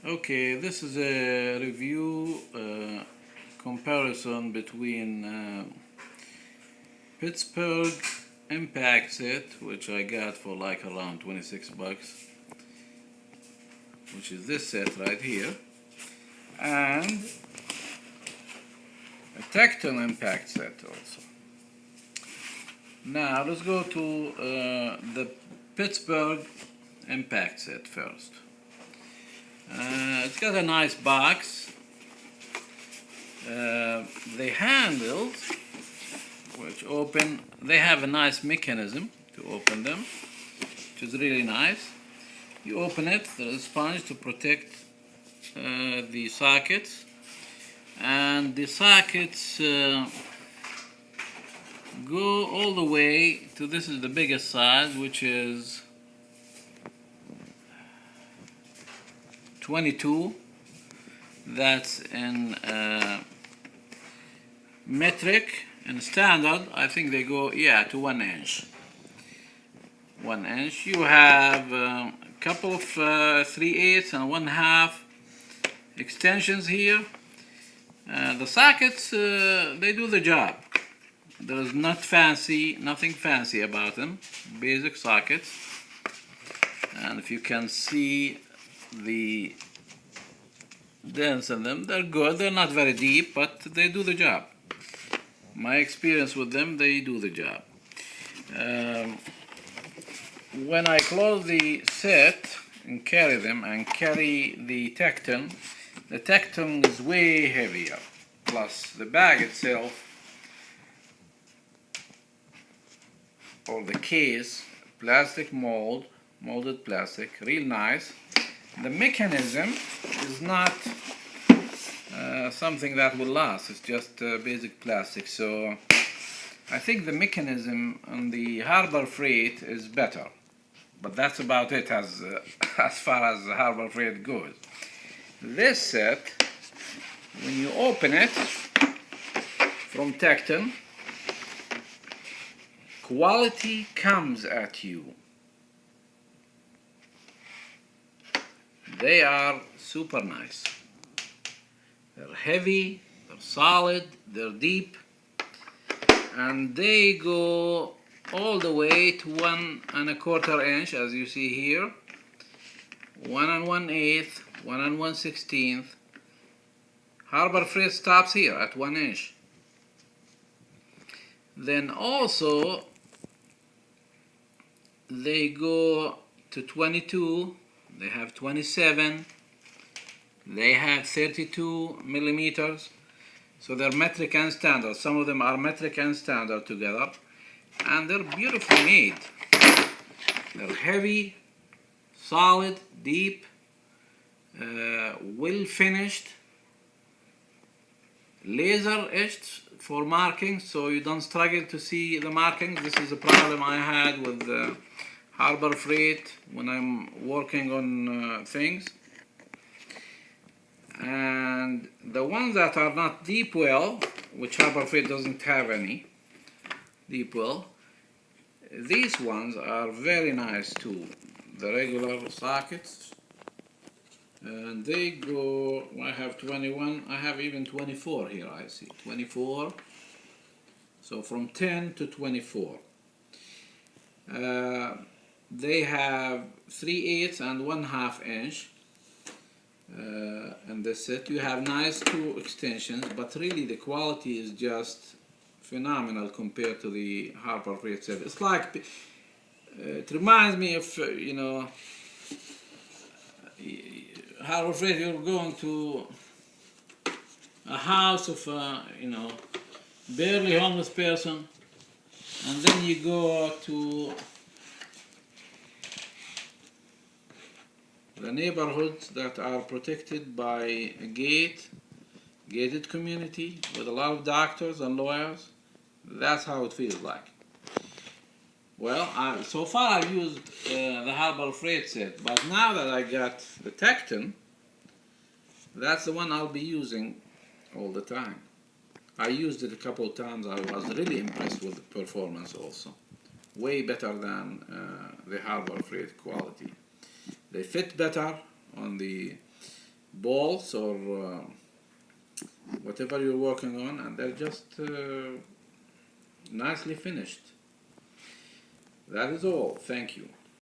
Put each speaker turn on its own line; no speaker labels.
Okay, this is a review comparison between Pittsburgh Impact set, which I got for like around 26 bucks, which is this set right here, and a Tekton Impact set also. Now let's go to the Pittsburgh Impact set first. It's got a nice box. The handles, which open, they have a nice mechanism to open them, which is really nice. You open it, there is a sponge to protect the sockets, and the sockets go all the way to, this is the biggest size, which is 22. That's in metric, and standard I think they go to 1 inch. 1 inch. You have a couple of 3/8 and 1/2 extensions here. The sockets, they do the job. There is nothing fancy about them. Basic sockets. And if you can see the dents in them, they're good. They're not very deep, but they do the job. My experience with them, they do the job. When I close the set and carry them and carry the Tekton is way heavier. Plus the bag itself, or the case, plastic molded plastic, real nice. The mechanism is not something that will last. It's just basic plastic. So I think the mechanism on the Harbor Freight is better. But that's about it as far as Harbor Freight goes. This set, when you open it from Tekton, quality comes at you. They are super nice. They're heavy, they're solid, they're deep, and they go all the way to 1 1/4 inch, as you see here. 1 1/8, 1 1/16. Harbor Freight stops here at 1 inch. Then also they go to 22. They have 27, they have 32 millimeters, so they're metric and standard. Some of them are metric and standard together, and they're beautifully made. They're heavy, solid, deep, well finished, laser etched for marking, so you don't struggle to see the markings. This is a problem I had with Harbor Freight when I'm working on things. And the ones that are not deep well, which Harbor Freight doesn't have any deep well, these ones are very nice too. The regular sockets, and they go, I have 21, I have even 24 here, I see 24, so from 10 to 24. They have 3/8 and 1/2 inch in this set. You have nice 2 extensions, but really the quality is just phenomenal compared to the Harbor Freight set. It's like, it reminds me of, Harbor Freight, you're going to a house of barely homeless person, and then you go to the neighborhoods that are protected by a gated community with a lot of doctors and lawyers. That's how it feels like. Well, so far I've used the Harbor Freight set, but now that I got the Tekton, that's the one I'll be using all the time. I used it a couple of times. I was really impressed with the performance also. Way better than the Harbor Freight quality. They fit better on the balls or whatever you're working on, and they're just nicely finished. That is all. Thank you.